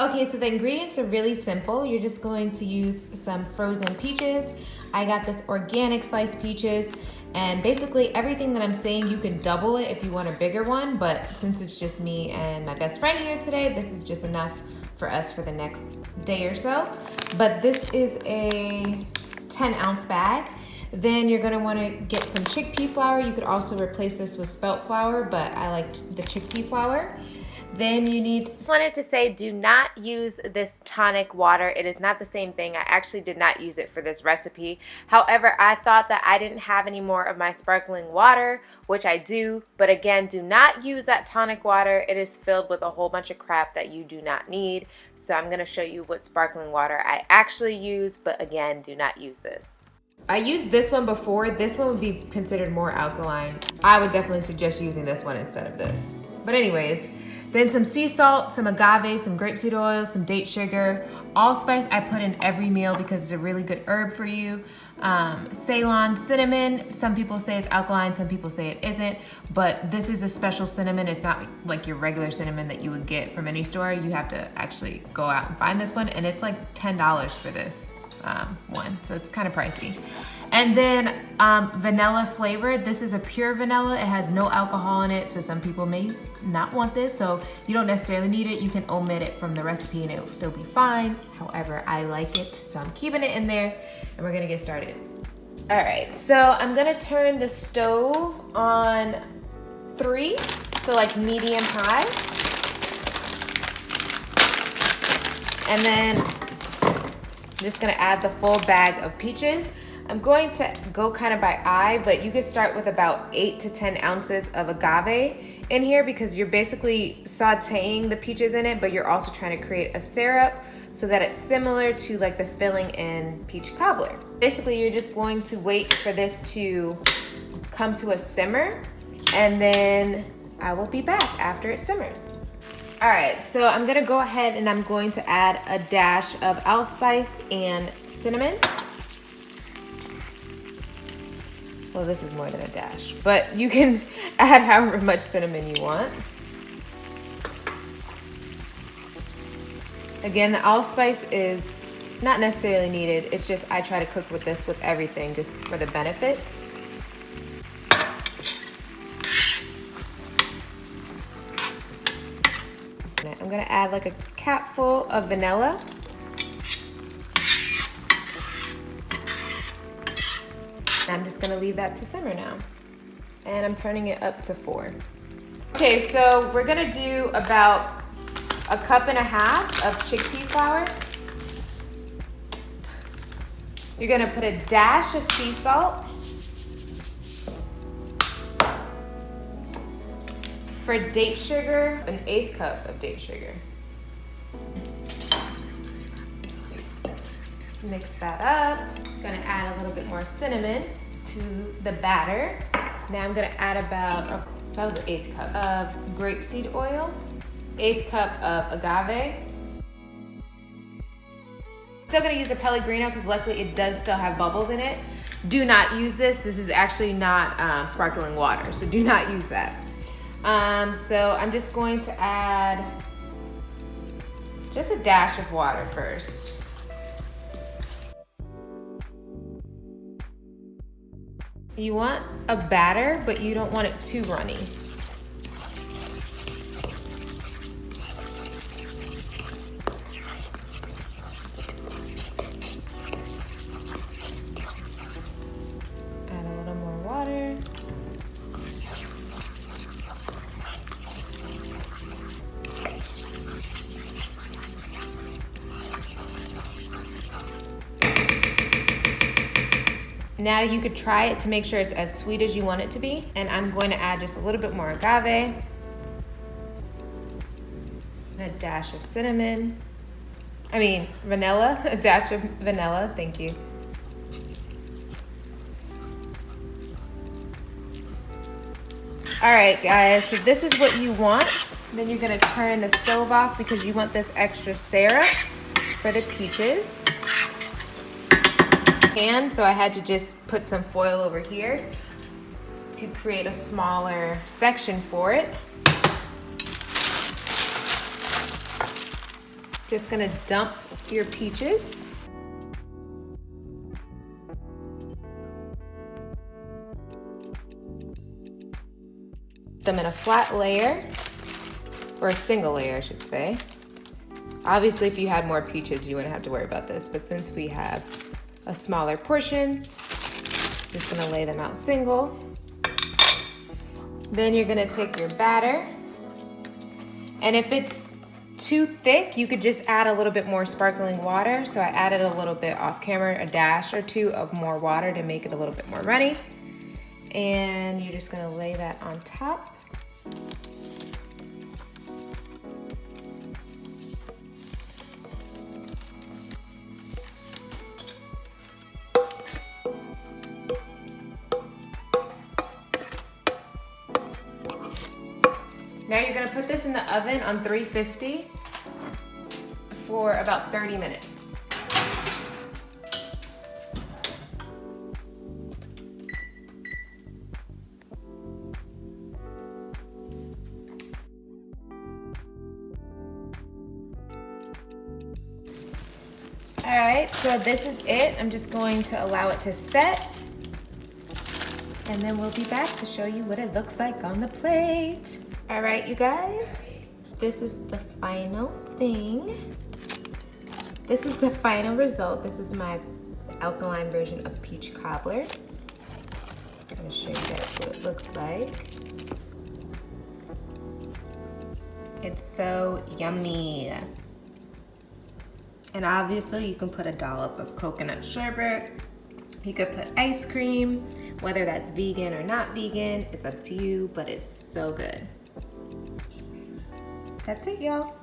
Okay, so the ingredients are really simple. You're just going to use some frozen peaches. I got this organic sliced peaches, and basically everything that I'm saying, you can double it if you want a bigger one, but since it's just me and my best friend here today, this is just enough for us for the next day or so. But this is a 10-ounce bag. Then you're gonna wanna get some chickpea flour. You could also replace this with spelt flour, but I liked the chickpea flour. Then you need, just wanted to say, do not use this tonic water. It is not the same thing. I actually did not use it for this recipe. However, I thought that I didn't have any more of my sparkling water, which I do. But again, do not use that tonic water. It is filled with a whole bunch of crap that you do not need. So I'm gonna show you what sparkling water I actually use, but again, do not use this. I used this one before. This one would be considered more alkaline. I would definitely suggest using this one instead of this. But anyways, then some sea salt, some agave, some grapeseed oil, some date sugar. Allspice I put in every meal because it's a really good herb for you. Ceylon cinnamon, some people say it's alkaline, some people say it isn't, but this is a special cinnamon. It's not like your regular cinnamon that you would get from any store. You have to actually go out and find this one, and it's like $10 for this one, so it's kind of pricey. And then vanilla flavor. This is a pure vanilla. It has no alcohol in it, so some people may not want this, so you don't necessarily need it. You can omit it from the recipe and it will still be fine. However, I like it, so I'm keeping it in there, and we're gonna get started. All right, so I'm gonna turn the stove on 3, so like medium high. And then I'm just gonna add the full bag of peaches. I'm going to go kind of by eye, but you could start with about 8 to 10 ounces of agave in here because you're basically sauteing the peaches in it, but you're also trying to create a syrup so that it's similar to like the filling in peach cobbler. Basically, you're just going to wait for this to come to a simmer, and then I will be back after it simmers. All right, so I'm gonna go ahead and I'm going to add a dash of allspice and cinnamon. Well, this is more than a dash, but you can add however much cinnamon you want. Again, the allspice is not necessarily needed. It's just I try to cook with this with everything just for the benefits. I'm gonna add like a capful of vanilla. I'm just gonna leave that to simmer now. And I'm turning it up to 4. Okay, so we're gonna do about 1.5 cups of chickpea flour. You're gonna put a dash of sea salt. For date sugar, 1/8 cup of date sugar. Mix that up. Gonna add a little bit more cinnamon to the batter. Now I'm gonna add about, that was 1/8 cup of grapeseed oil, 1/8 cup of agave. Still gonna use a Pellegrino because luckily it does still have bubbles in it. Do not use this. This is actually not sparkling water, so do not use that. So I'm just going to add just a dash of water first. You want a batter, but you don't want it too runny. Add a little more water. Now you could try it to make sure it's as sweet as you want it to be. And I'm going to add just a little bit more agave. And a dash of cinnamon. Vanilla, a dash of vanilla, thank you. All right, guys, so this is what you want. Then you're gonna turn the stove off because you want this extra syrup for the peaches. And so I had to just put some foil over here to create a smaller section for it. Just gonna dump your peaches. Them in a flat layer, or a single layer, I should say. Obviously, if you had more peaches, you wouldn't have to worry about this, but since we have a smaller portion, just gonna lay them out single. Then you're gonna take your batter, and if it's too thick, you could just add a little bit more sparkling water. So I added a little bit off camera, a dash or two of more water to make it a little bit more runny. And you're just gonna lay that on top. Now you're gonna put this in the oven on 350 for about 30 minutes. All right, so this is it. I'm just going to allow it to set, and then we'll be back to show you what it looks like on the plate. All right, you guys, this is the final thing. This is the final result. This is my alkaline version of peach cobbler. I'm gonna show you guys what it looks like. It's so yummy. And obviously you can put a dollop of coconut sherbet. You could put ice cream, whether that's vegan or not vegan, it's up to you, but it's so good. That's it, y'all.